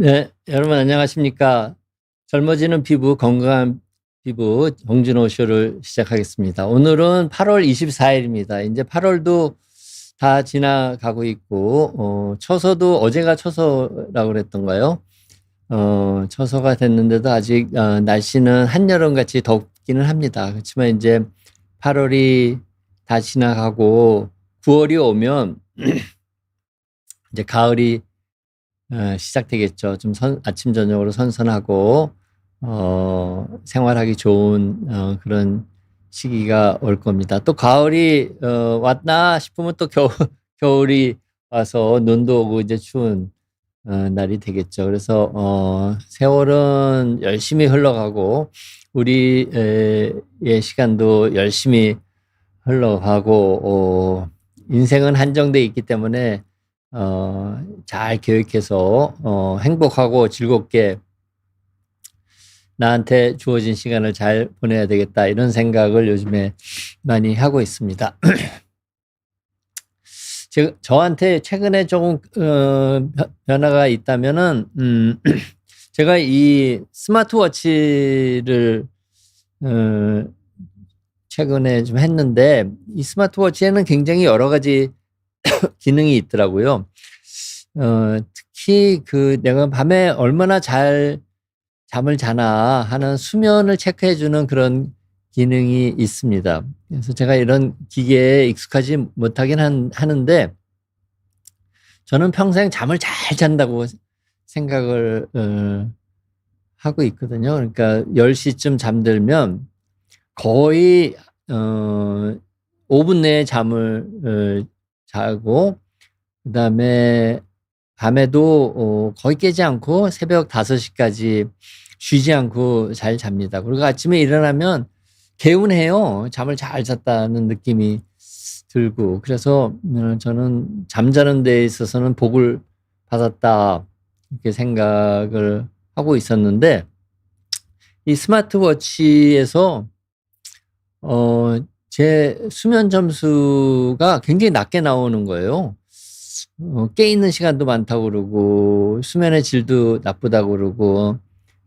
네, 여러분 안녕하십니까? 젊어지는 피부, 건강한 피부 홍진호 쇼를 시작하겠습니다. 오늘은 8월 24일입니다. 이제 8월도 다 지나가고 있고, 처서도 어제가 처서라고 그랬던가요? 처서가 됐는데도 아직 날씨는 한여름같이 덥기는 합니다. 그렇지만 이제 8월이 다 지나가고 9월이 오면 이제 가을이 시작되겠죠. 좀 아침, 저녁으로 선선하고, 생활하기 좋은, 그런 시기가 올 겁니다. 또 가을이, 왔나 싶으면 또 겨울이 와서 눈도 오고 이제 추운, 날이 되겠죠. 그래서, 세월은 열심히 흘러가고, 우리의 시간도 열심히 흘러가고, 인생은 한정돼 있기 때문에 잘 계획해서 행복하고 즐겁게 나한테 주어진 시간을 잘 보내야 되겠다 이런 생각을 요즘에 많이 하고 있습니다. 저한테 최근에 조금 변화가 있다면은 제가 이 스마트워치를 최근에 좀 했는데 이 스마트워치에는 굉장히 여러 가지 기능이 있더라고요. 특히 내가 밤에 얼마나 잘 잠을 자나 하는 수면을 체크해주는 그런 기능이 있습니다. 그래서 제가 이런 기계에 익숙하지 못하긴 하는데 저는 평생 잠을 잘 잔다고 생각을 하고 있거든요. 그러니까 10시쯤 잠들면 거의 5분 내에 잠을 자고 그다음에 밤에도 거의 깨지 않고 새벽 5시까지 쉬지 않고 잘 잡니다. 그리고 아침에 일어나면 개운해요. 잠을 잘 잤다는 느낌이 들고 그래서 저는 잠자는 데 있어서는 복을 받았다 이렇게 생각을 하고 있었는데 이 스마트워치에서 제 수면 점수가 굉장히 낮게 나오는 거예요. 깨 있는 시간도 많다고 그러고 수면의 질도 나쁘다고 그러고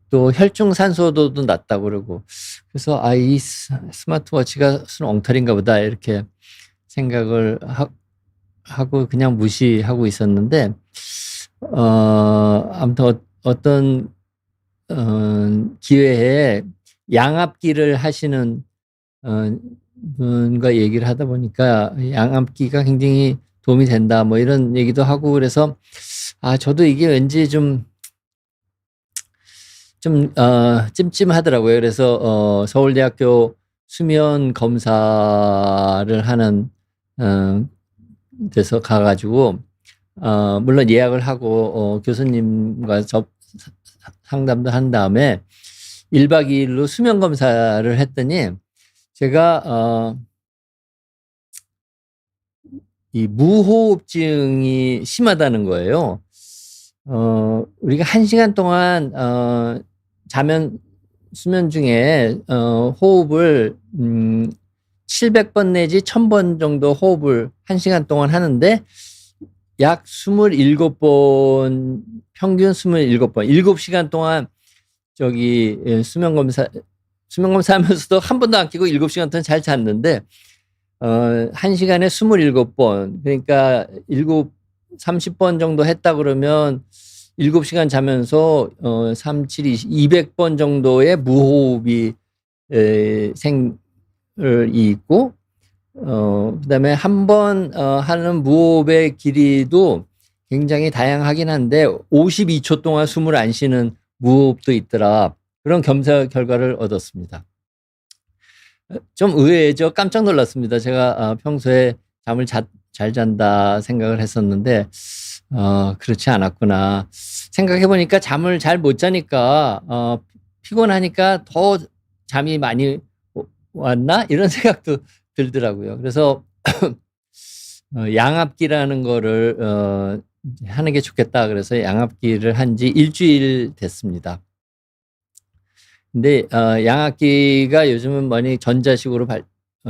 또 혈중 산소도도 낮다고 그러고 그래서 이 스마트워치가 무슨 엉터리인가 보다 이렇게 생각을 하고 그냥 무시하고 있었는데 아무튼 어떤 기회에 양압기를 하시는 분과 얘기를 하다 보니까 양압기가 굉장히 도움이 된다 뭐 이런 얘기도 하고 그래서 저도 이게 왠지 좀 찜찜하더라고요. 그래서 서울대학교 수면 검사를 하는 데서 가가지고 물론 예약을 하고 교수님과 상담도 한 다음에 1박 2일로 수면 검사를 했더니 제가 이 무호흡증이 심하다는 거예요. 우리가 1시간 동안 수면 중에 호흡을 700번 내지 1000번 정도 호흡을 1시간 동안 하는데 약 27번, 평균 27번, 7시간 동안 수면 검사 하면서도 한 번도 안 끼고 7시간 동안 잘 잤는데 1시간에 27번, 그러니까 30번 정도 했다 그러면 7시간 자면서 3, 7, 200번 정도의 무호흡이 있고 그다음에 한 번 하는 무호흡의 길이도 굉장히 다양하긴 한데 52초 동안 숨을 안 쉬는 무호흡도 있더라. 그런 검사 결과를 얻었습니다. 좀 의외죠. 깜짝 놀랐습니다. 제가 평소에 잠을 잘 잔다 생각을 했었는데 그렇지 않았구나. 생각해 보니까 잠을 잘 못 자니까 피곤하니까 더 잠이 많이 왔나 이런 생각도 들더라고요. 그래서 양압기라는 거를 하는 게 좋겠다 그래서 양압기를 한 지 일주일 됐습니다. 근데 양압기가 요즘은 많이 전자식으로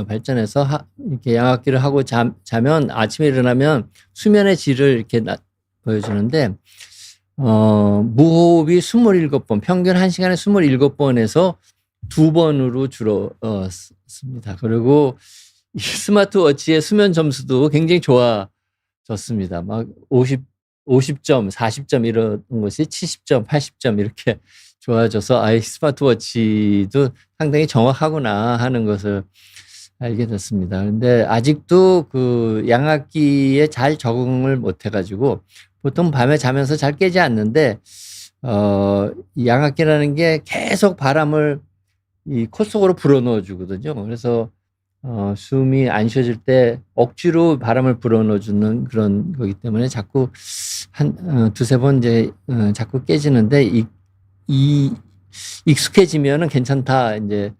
발전해서 이렇게 양압기를 하고 자면 아침에 일어나면 수면의 질을 이렇게 보여주는데 무호흡이 27번, 평균 1시간에 27번에서 2번으로 줄었습니다. 그리고 이 스마트워치의 수면 점수도 굉장히 좋아졌습니다. 막 50점, 40점 이런 것이 70점, 80점 이렇게 좋아져서 스마트워치도 상당히 정확하구나 하는 것을 알게 됐습니다. 근데 아직도 그 양압기에 잘 적응을 못 해가지고 보통 밤에 자면서 잘 깨지 않는데, 이 양압기라는 게 계속 바람을 이 코 속으로 불어넣어 주거든요. 그래서 숨이 안 쉬어질 때 억지로 바람을 불어넣어 주는 그런 거기 때문에 자꾸 두세 번 이제 자꾸 깨지는데, 익숙해지면은 괜찮다 이제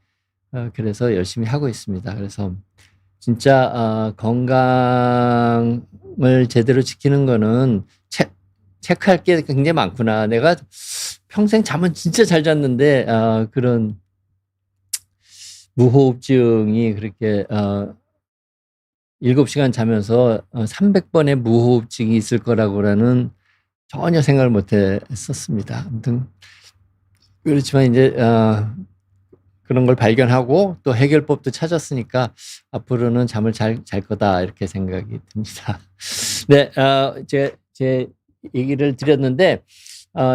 그래서 열심히 하고 있습니다. 그래서 진짜 건강을 제대로 지키는 거는 체크할 게 굉장히 많구나. 내가 평생 잠은 진짜 잘 잤는데 그런 무호흡증이 그렇게 7시간 자면서 300번의 무호흡증이 있을 거라고는 전혀 생각을 못 했었습니다. 아무튼 그렇지만 이제 그런 걸 발견하고 또 해결법도 찾았으니까 앞으로는 잠을 잘 거다 이렇게 생각이 듭니다. 네, 제 얘기를 드렸는데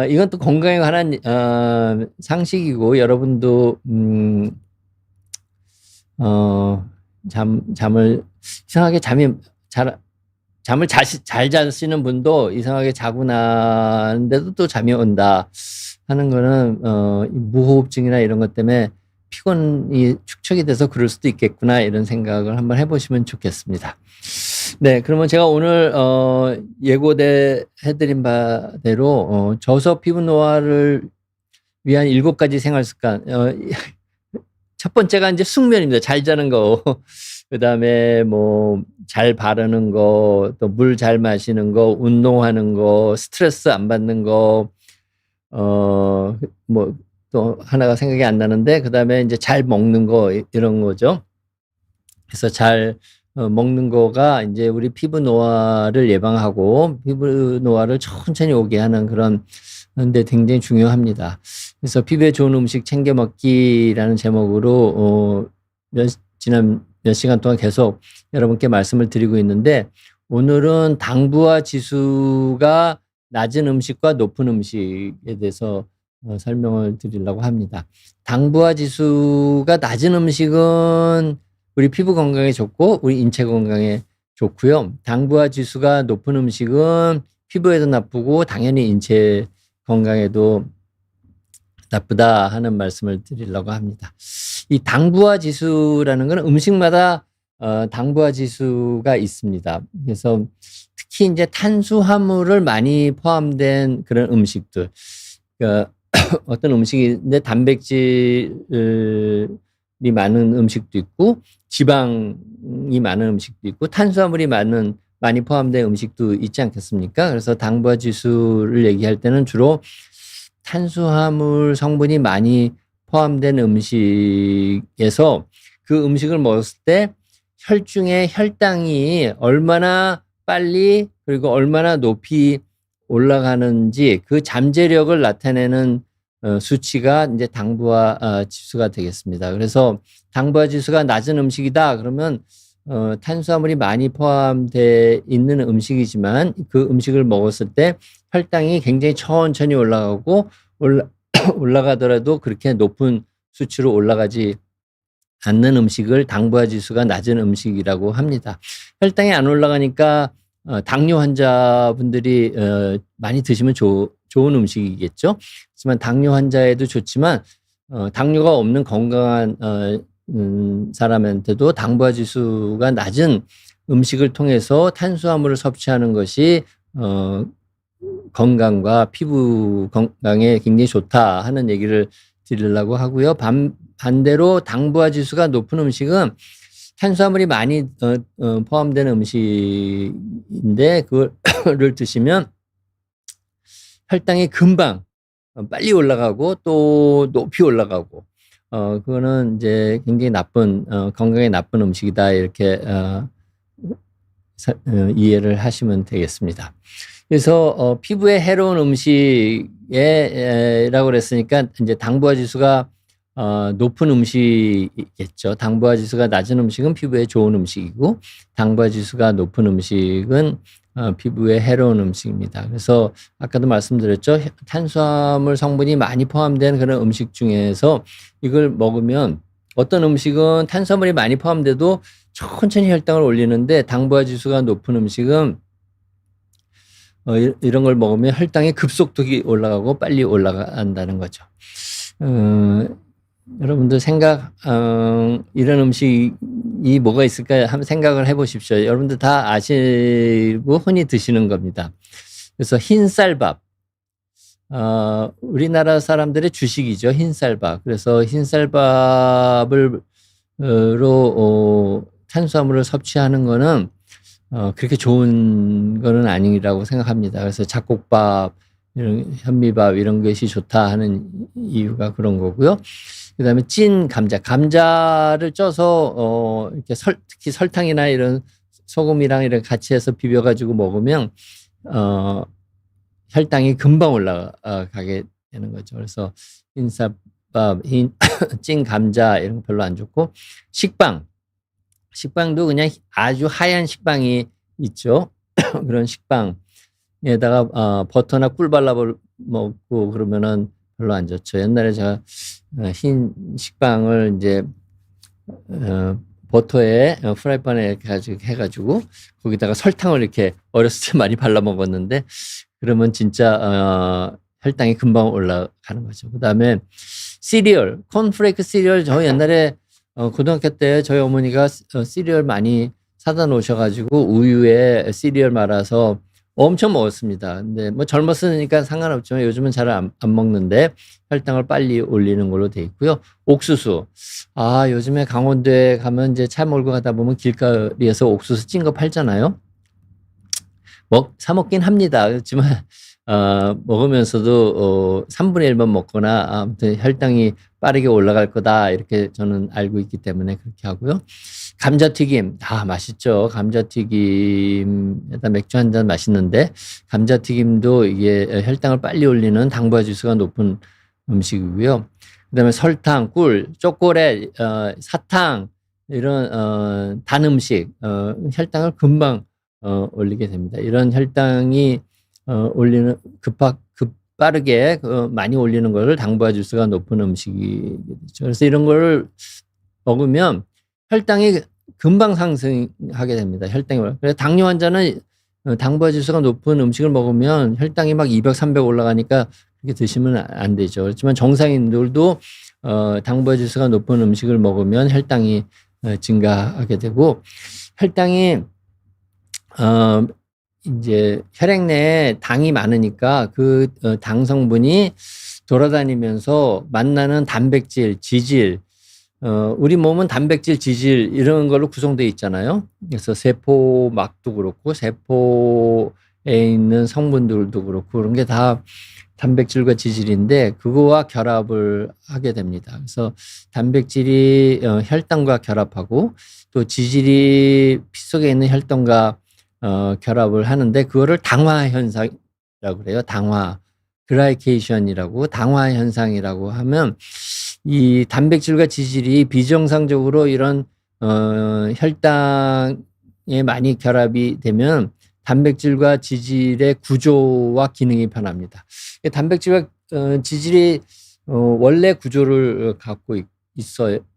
이건 또 건강에 관한 상식이고, 여러분도 잠을 이상하게 잠을 잘 자시는 분도 이상하게 자고 나는데도 또 잠이 온다 하는 거는 무호흡증이나 이런 것 때문에 피곤이 축적이 돼서 그럴 수도 있겠구나 이런 생각을 한번 해보시면 좋겠습니다. 네, 그러면 제가 오늘 해드린 바대로 저속 피부 노화를 위한 7가지 생활 습관. 첫 번째가 이제 숙면입니다. 잘 자는 거. 그다음에 뭐 잘 바르는 거, 또 물 잘 마시는 거, 운동하는 거, 스트레스 안 받는 거, 뭐 또 하나가 생각이 안 나는데, 그다음에 이제 잘 먹는 거 이런 거죠. 그래서 잘 먹는 거가 이제 우리 피부 노화를 예방하고 피부 노화를 천천히 오게 하는 그런 데 굉장히 중요합니다. 그래서 피부에 좋은 음식 챙겨 먹기라는 제목으로 지난 몇 시간 동안 계속 여러분께 말씀을 드리고 있는데, 오늘은 당부화 지수가 낮은 음식과 높은 음식에 대해서 설명을 드리려고 합니다. 당부화 지수가 낮은 음식은 우리 피부 건강에 좋고 우리 인체 건강에 좋고요. 당부화 지수가 높은 음식은 피부에도 나쁘고 당연히 인체 건강에도 나쁘다 하는 말씀을 드리려고 합니다. 이 당부화 지수라는 것은 음식마다 당부화 지수가 있습니다. 그래서 특히 이제 탄수화물을 많이 포함된 그런 음식들, 그러니까 어떤 음식인데 단백질이 많은 음식도 있고 지방이 많은 음식도 있고 탄수화물이 많이 포함된 음식도 있지 않겠습니까? 그래서 당부화 지수를 얘기할 때는 주로 탄수화물 성분이 많이 포함된 음식에서 그 음식을 먹었을 때 혈중의 혈당이 얼마나 빨리 그리고 얼마나 높이 올라가는지 그 잠재력을 나타내는 수치가 이제 당부화 지수가 되겠습니다. 그래서 당부화 지수가 낮은 음식이다 그러면 탄수화물이 많이 포함되어 있는 음식이지만 그 음식을 먹었을 때 혈당이 굉장히 천천히 올라가고 올라가더라도 그렇게 높은 수치로 올라가지 않는 음식을 당부화 지수가 낮은 음식이라고 합니다. 혈당이 안 올라가니까 당뇨 환자분들이 많이 드시면 좋은 음식이겠죠. 하지만 당뇨 환자에도 좋지만 당뇨가 없는 건강한 사람한테도 당부화 지수가 낮은 음식을 통해서 탄수화물을 섭취하는 것이 건강과 피부 건강에 굉장히 좋다 하는 얘기를 드리려고 하고요. 반대로 당부화 지수가 높은 음식은 탄수화물이 많이 포함된 음식인데 그거를 드시면 혈당이 금방 빨리 올라가고 또 높이 올라가고 그거는 이제 굉장히 나쁜 건강에 나쁜 음식이다 이렇게 이해를 하시면 되겠습니다. 그래서 피부에 해로운 음식에라고 그랬으니까 이제 당부화 지수가 높은 음식이겠죠. 당부화 지수가 낮은 음식은 피부에 좋은 음식이고, 당부화 지수가 높은 음식은 피부에 해로운 음식입니다. 그래서 아까도 말씀드렸죠. 탄수화물 성분이 많이 포함된 그런 음식 중에서 이걸 먹으면, 어떤 음식은 탄수화물이 많이 포함돼도 천천히 혈당을 올리는데, 당부화 지수가 높은 음식은 이런 걸 먹으면 혈당이 급속도로 올라가고 빨리 올라간다는 거죠. 여러분들 이런 음식이 뭐가 있을까 한번 생각을 해보십시오. 여러분들 다 아시고 흔히 드시는 겁니다. 그래서 흰쌀밥. 우리나라 사람들의 주식이죠. 흰쌀밥. 그래서 흰쌀밥으로 탄수화물을 섭취하는 거는 그렇게 좋은 거는 아니라고 생각합니다. 그래서 잡곡밥, 이런 현미밥 이런 것이 좋다 하는 이유가 그런 거고요. 그다음에 찐 감자를 쪄서 이렇게 특히 설탕이나 이런 소금이랑 이런 같이 해서 비벼가지고 먹으면 혈당이 금방 올라가게 되는 거죠. 그래서 흰쌀밥, 찐 감자 이런 거 별로 안 좋고, 식빵도 그냥 아주 하얀 식빵이 있죠. 그런 식빵에다가 버터나 꿀 발라 먹고 그러면은 별로 안 좋죠. 옛날에 제가 흰 식빵을 이제 버터에 프라이팬에 이렇게 해가지고 거기다가 설탕을 이렇게 어렸을 때 많이 발라 먹었는데, 그러면 진짜 혈당이 금방 올라가는 거죠. 그다음에 시리얼, 콘프레이크 시리얼, 저 옛날에 고등학교 때 저희 어머니가 시리얼 많이 사다 놓으셔가지고 우유에 시리얼 말아서 엄청 먹었습니다. 근데 뭐 젊었으니까 상관없지만 요즘은 잘 안 먹는데 혈당을 빨리 올리는 걸로 돼 있고요. 옥수수. 요즘에 강원도에 가면 이제 차 몰고 가다 보면 길거리에서 옥수수 찐 거 팔잖아요. 사 먹긴 합니다. 그렇지만 먹으면서도 3분의 1만 먹거나 아무튼 혈당이 빠르게 올라갈 거다 이렇게 저는 알고 있기 때문에 그렇게 하고요. 감자튀김, 맛있죠. 감자튀김에다 맥주 한 잔 맛있는데, 감자튀김도 이게 혈당을 빨리 올리는 당부화 지수가 높은 음식이고요. 그다음에 설탕, 꿀, 초콜릿, 사탕 이런 단 음식 혈당을 금방 올리게 됩니다. 이런 혈당이 올리는 빠르게 많이 올리는 것을 당부화 지수가 높은 음식이 되죠. 그래서 이런 거를 먹으면 혈당이 금방 상승하게 됩니다. 그래서 당뇨 환자는 당부화 지수가 높은 음식을 먹으면 혈당이 막 200, 300 올라가니까 그렇게 드시면 안 되죠. 그렇지만 정상인들도 당부화 지수가 높은 음식을 먹으면 혈당이 증가하게 되고, 혈당이 이제 혈액 내에 당이 많으니까 그 당 성분이 돌아다니면서 만나는 단백질, 지질, 우리 몸은 단백질, 지질 이런 걸로 구성되어 있잖아요. 그래서 세포막도 그렇고 세포에 있는 성분들도 그렇고 그런 게 다 단백질과 지질인데 그거와 결합을 하게 됩니다. 그래서 단백질이 혈당과 결합하고 또 지질이 피 속에 있는 혈당과 결합을 하는데 그거를 당화 현상이라고 그래요. 글라이케이션이라고, 당화 현상이라고 하면 이 단백질과 지질이 비정상적으로 이런 혈당에 많이 결합이 되면 단백질과 지질의 구조와 기능이 변합니다. 단백질과 지질이 원래 구조를 갖고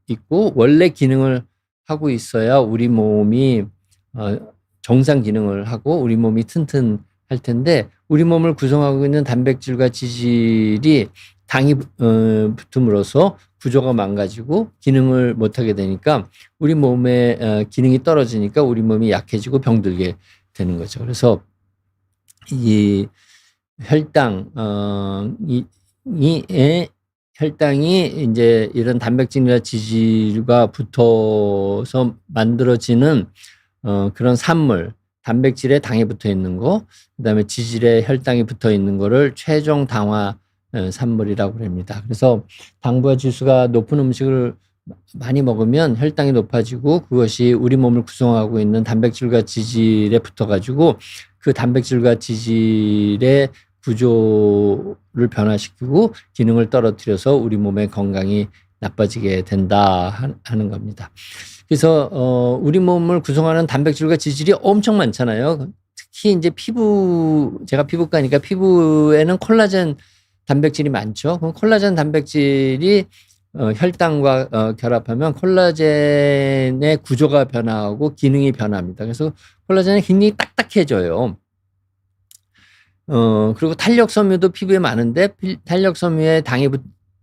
있고 원래 기능을 하고 있어야 우리 몸이 정상 기능을 하고 우리 몸이 튼튼할 텐데, 우리 몸을 구성하고 있는 단백질과 지질이 당이 붙음으로써 구조가 망가지고 기능을 못하게 되니까 우리 몸의 기능이 떨어지니까 우리 몸이 약해지고 병들게 되는 거죠. 그래서 이 혈당이 이제 이런 단백질과 지질과 붙어서 만들어지는 그런 산물, 단백질에 당이 붙어 있는 거, 그다음에 지질에 혈당이 붙어 있는 거를 최종 당화 산물이라고 합니다. 그래서 당부화 지수가 높은 음식을 많이 먹으면 혈당이 높아지고 그것이 우리 몸을 구성하고 있는 단백질과 지질에 붙어가지고 그 단백질과 지질의 구조를 변화시키고 기능을 떨어뜨려서 우리 몸의 건강이 나빠지게 된다 하는 겁니다. 그래서 우리 몸을 구성하는 단백질과 지질이 엄청 많잖아요. 특히 이제 제가 피부과니까 피부에는 콜라겐 단백질이 많죠. 그럼 콜라겐 단백질이 혈당과 결합하면 콜라겐의 구조가 변화하고 기능이 변합니다. 그래서 콜라겐이 굉장히 딱딱해져요. 그리고 탄력섬유도 피부에 많은데 탄력섬유에 당이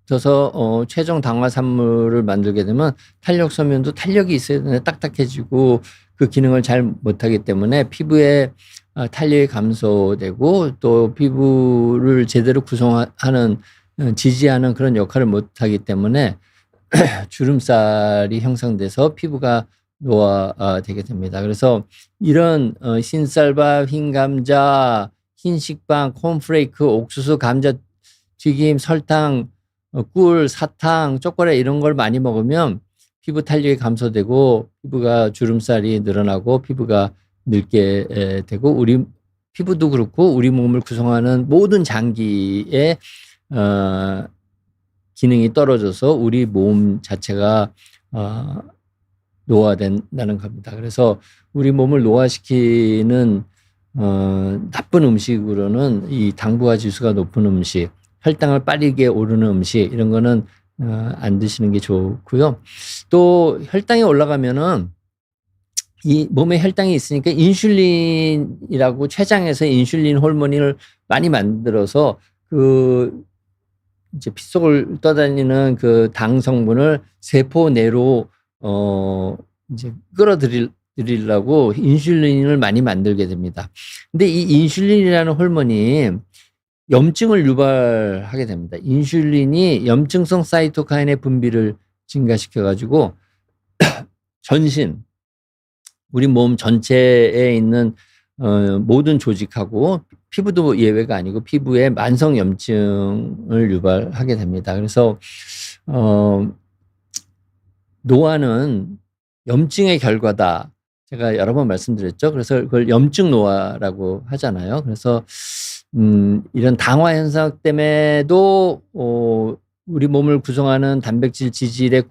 붙어서 최종 당화산물을 만들게 되면 탄력섬유도 탄력이 있어야 되는데 딱딱해지고 그 기능을 잘 못하기 때문에 피부에 탄력이 감소되고 또 피부를 제대로 구성하는 지지하는 그런 역할을 못하기 때문에 주름살이 형성돼서 피부가 노화되게 됩니다. 그래서 이런 흰쌀밥, 흰감자, 흰식빵, 콘프레이크, 옥수수, 감자튀김, 설탕, 꿀, 사탕, 초콜릿 이런 걸 많이 먹으면 피부 탄력이 감소되고 피부가 주름살이 늘어나고 피부가 늙게 되고 우리 피부도 그렇고 우리 몸을 구성하는 모든 장기에 기능이 떨어져서 우리 몸 자체가 노화된다는 겁니다. 그래서 우리 몸을 노화시키는 나쁜 음식으로는 이 당부화 지수가 높은 음식, 혈당을 빠르게 오르는 음식 이런 거는 안 드시는 게 좋고요. 또 혈당이 올라가면은 이 몸에 혈당이 있으니까 인슐린이라고 췌장에서 인슐린 호르몬을 많이 만들어서 그 이제 피 속을 떠다니는 그 당 성분을 세포 내로 이제 끌어들이려고 인슐린을 많이 만들게 됩니다. 근데 이 인슐린이라는 호르몬이 염증을 유발하게 됩니다. 인슐린이 염증성 사이토카인의 분비를 증가시켜 가지고 전신 우리 몸 전체에 있는 모든 조직하고 피부도 예외가 아니고 피부에 만성 염증을 유발하게 됩니다. 그래서 노화는 염증의 결과다. 제가 여러 번 말씀드렸죠. 그래서 그걸 염증 노화라고 하잖아요. 그래서 이런 당화 현상 때문에도 우리 몸을 구성하는 단백질 지질의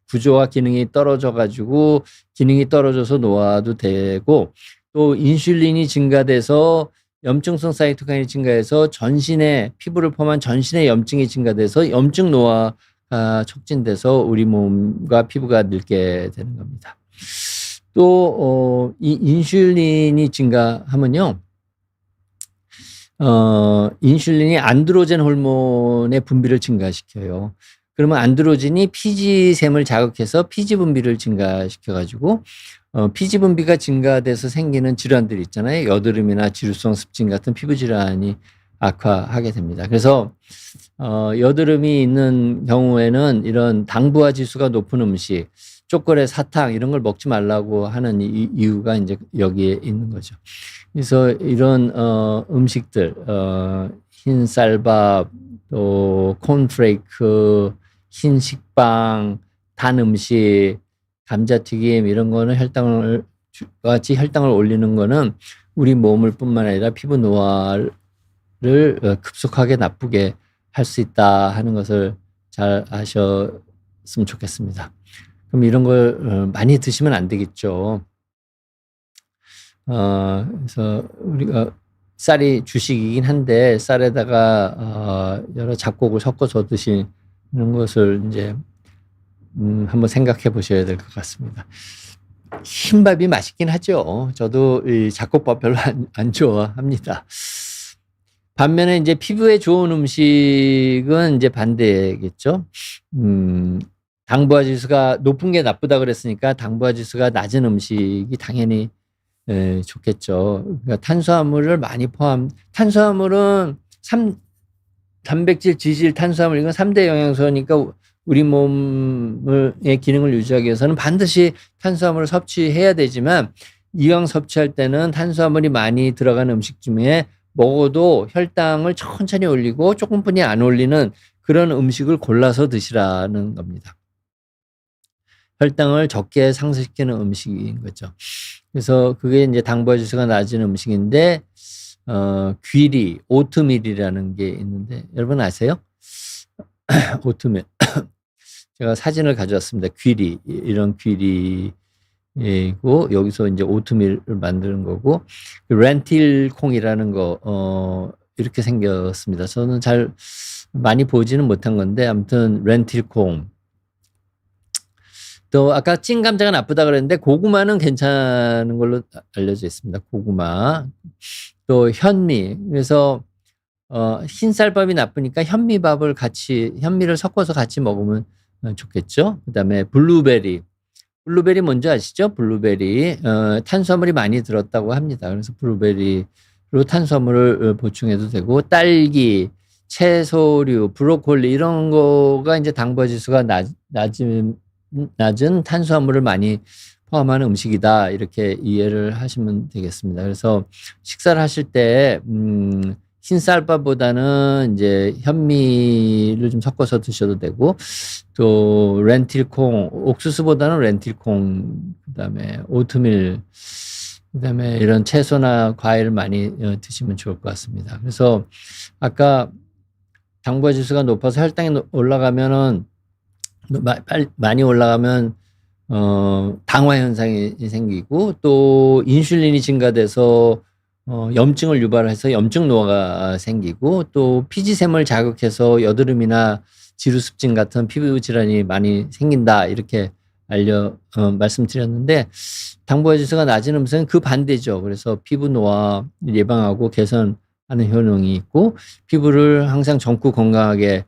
구조와 기능이 떨어져 가지고 기능이 떨어져서 노화도 되고 또 인슐린이 증가돼서 염증성 사이토카인이 증가해서 전신에 피부를 포함한 전신의 염증이 증가돼서 염증 노화가 촉진돼서 우리 몸과 피부가 늙게 되는 겁니다. 또 이 인슐린이 증가하면요. 인슐린이 안드로겐 호르몬의 분비를 증가시켜요. 그러면 안드로겐이 피지샘을 자극해서 피지 분비를 증가시켜 가지고 피지 분비가 증가돼서 생기는 질환들이 있잖아요. 여드름이나 지루성 습진 같은 피부 질환이 악화하게 됩니다. 그래서 여드름이 있는 경우에는 이런 당부화 지수가 높은 음식, 초콜릿, 사탕 이런 걸 먹지 말라고 하는 이유가 이제 여기에 있는 거죠. 그래서 이런 음식들, 흰 쌀밥, 또 콘프레이크, 흰 식빵, 단 음식, 감자튀김 이런 거는 같이 혈당을 올리는 거는 우리 몸을 뿐만 아니라 피부 노화를 급속하게 나쁘게 할 수 있다 하는 것을 잘 아셨으면 좋겠습니다. 그럼 이런 걸 많이 드시면 안 되겠죠. 그래서 우리가 쌀이 주식이긴 한데 쌀에다가 여러 잡곡을 섞어서 드시는 것을 이제 한번 생각해 보셔야 될 것 같습니다. 흰밥이 맛있긴 하죠. 저도 이 잡곡밥 별로 안 좋아합니다. 반면에 이제 피부에 좋은 음식은 이제 반대겠죠. 당부화 지수가 높은 게 나쁘다 그랬으니까 당부화 지수가 낮은 음식이 당연히 좋겠죠. 그러니까 탄수화물을 많이 탄수화물은 단백질, 지질, 탄수화물 이건 3대 영양소니까 우리 몸의 기능을 유지하기 위해서는 반드시 탄수화물을 섭취해야 되지만 이왕 섭취할 때는 탄수화물이 많이 들어간 음식 중에 먹어도 혈당을 천천히 올리고 조금뿐이 안 올리는 그런 음식을 골라서 드시라는 겁니다. 혈당을 적게 상승시키는 음식인 거죠. 그래서 그게 이제 당부화 지수가 낮은 음식인데 귀리, 오트밀이라는 게 있는데 여러분 아세요? 오트밀. 제가 사진을 가져왔습니다. 귀리, 이런 귀리이고 여기서 이제 오트밀을 만드는 거고 렌틸 콩이라는 거 이렇게 생겼습니다. 저는 잘 많이 보지는 못한 건데 아무튼 렌틸 콩. 또 아까 찐 감자가 나쁘다 그랬는데 고구마는 괜찮은 걸로 알려져 있습니다. 고구마. 또 현미. 그래서 흰쌀밥이 나쁘니까 현미를 섞어서 같이 먹으면 좋겠죠. 그다음에 블루베리. 블루베리 뭔지 아시죠? 블루베리. 탄수화물이 많이 들었다고 합니다. 그래서 블루베리로 탄수화물을 보충해도 되고 딸기, 채소류, 브로콜리 이런 거가 이제 당부화 지수가 낮은 탄수화물을 많이 포함하는 음식이다. 이렇게 이해를 하시면 되겠습니다. 그래서 식사를 하실 때 흰쌀밥보다는 이제 현미를 좀 섞어서 드셔도 되고 또 렌틸콩, 옥수수보다는 렌틸콩, 그다음에 오트밀, 그다음에 이런 채소나 과일을 많이 드시면 좋을 것 같습니다. 그래서 아까 당부화 지수가 높아서 혈당이 올라가면은 많이 올라가면 당화 현상이 생기고 또 인슐린이 증가돼서 염증을 유발해서 염증 노화가 생기고 또 피지샘을 자극해서 여드름이나 지루습진 같은 피부 질환이 많이 생긴다 이렇게 말씀드렸는데 당부화 지수가 낮은 음식은 그 반대죠. 그래서 피부 노화 예방하고 개선하는 효능이 있고 피부를 항상 젊고 건강하게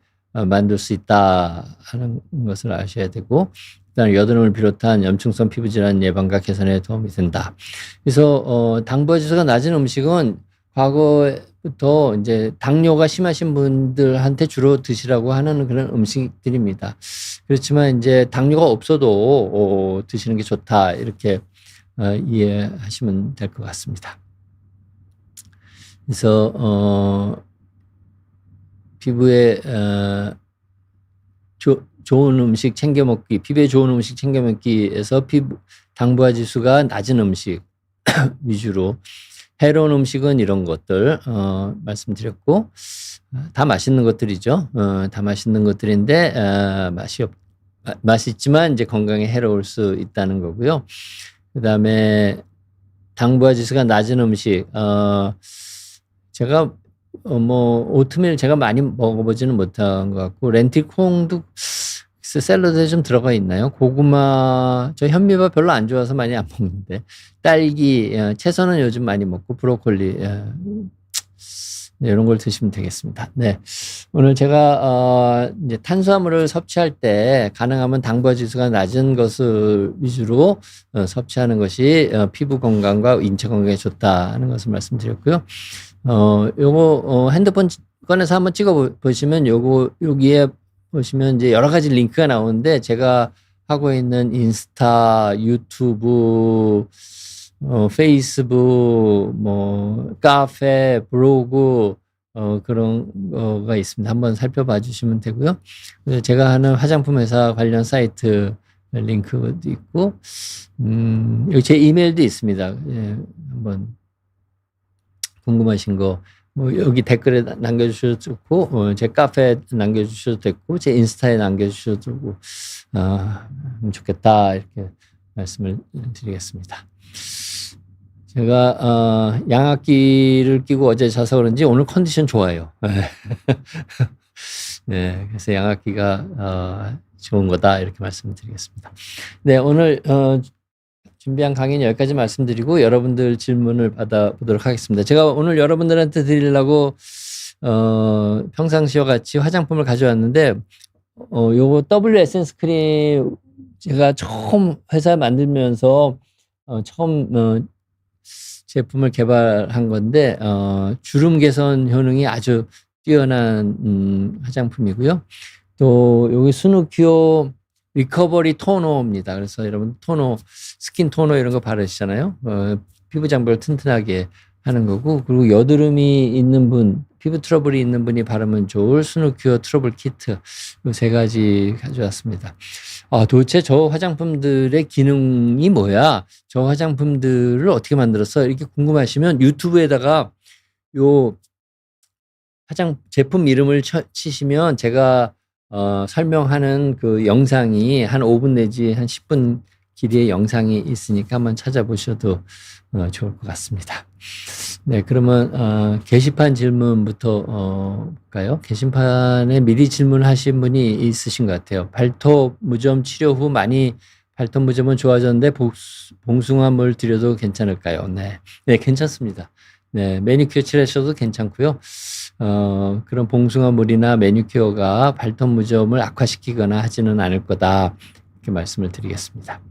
만들 수 있다 하는 것을 아셔야 되고 그다음에 여드름을 비롯한 염증성 피부 질환 예방과 개선에 도움이 된다. 그래서 당부화 지수가 낮은 음식은 과거부터 이제 당뇨가 심하신 분들한테 주로 드시라고 하는 그런 음식들입니다. 그렇지만 이제 당뇨가 없어도 드시는 게 좋다 이렇게 이해하시면 될 것 같습니다. 그래서 피부에 좋은 음식 챙겨 먹기, 피부에 좋은 음식 챙겨 먹기에서 당부화 지수가 낮은 음식 위주로 해로운 음식은 이런 것들 말씀드렸고 다 맛있는 것들이죠. 다 맛있는 것들인데 맛있지만 이제 건강에 해로울 수 있다는 거고요. 그다음에 당부화 지수가 낮은 음식 제가 오트밀 제가 많이 먹어보지는 못한 것 같고 렌틸콩도 샐러드에 좀 들어가 있나요? 고구마 저 현미밥 별로 안 좋아서 많이 안 먹는데 딸기 채소는 요즘 많이 먹고 브로콜리 이런 걸 드시면 되겠습니다. 네, 오늘 제가 이제 탄수화물을 섭취할 때 가능하면 당부화 지수가 낮은 것을 위주로 섭취하는 것이 피부 건강과 인체 건강에 좋다는 것을 말씀드렸고요. 요거 핸드폰 꺼내서 한번 찍어 보시면 여기에 보시면 이제 여러 가지 링크가 나오는데 제가 하고 있는 인스타, 유튜브, 페이스북, 카페, 블로그, 그런 거가 있습니다. 한번 살펴봐 주시면 되고요. 제가 하는 화장품 회사 관련 사이트 링크도 있고, 여기 제 이메일도 있습니다. 예, 한번 궁금하신 거, 여기 댓글에 남겨주셔도 좋고, 제 카페에 남겨주셔도 됐고, 제 인스타에 남겨주셔도 좋겠다. 이렇게 말씀을 드리겠습니다. 제가, 양압기를 끼고 어제 자서 그런지 오늘 컨디션 좋아요. 네, 그래서 양압기가, 좋은 거다. 이렇게 말씀을 드리겠습니다. 네, 오늘, 준비한 강의는 여기까지 말씀드리고 여러분들 질문을 받아보도록 하겠습니다. 제가 오늘 여러분들한테 드리려고 평상시와 같이 화장품을 가져왔는데 요거 W 에센스 크림 제가 처음 회사 만들면서 처음 제품을 개발한 건데 주름 개선 효능이 아주 뛰어난 화장품이고요. 또 여기 스누큐어 리커버리 토너입니다. 그래서 여러분 토너, 스킨 토너 이런 거 바르시잖아요. 피부 장벽을 튼튼하게 하는 거고, 그리고 여드름이 있는 분, 피부 트러블이 있는 분이 바르면 좋을 스누큐어 트러블 키트 요 세 가지 가져왔습니다. 도대체 저 화장품들의 기능이 뭐야? 저 화장품들을 어떻게 만들었어? 이렇게 궁금하시면 유튜브에다가 요 제품 이름을 치시면 제가 설명하는 그 영상이 한 5분 내지 한 10분 길이의 영상이 있으니까 한번 찾아보셔도 좋을 것 같습니다. 네, 그러면 게시판 질문부터 볼까요? 게시판에 미리 질문하신 분이 있으신 것 같아요. 발톱 무좀 치료 후 많이 발톱 무좀은 좋아졌는데 봉숭아물 드려도 괜찮을까요? 네, 네, 괜찮습니다. 네, 매니큐어 칠하셔도 괜찮고요. 그런 봉숭아물이나 매니큐어가 발톱 무좀을 악화시키거나 하지는 않을 거다. 이렇게 말씀을 드리겠습니다.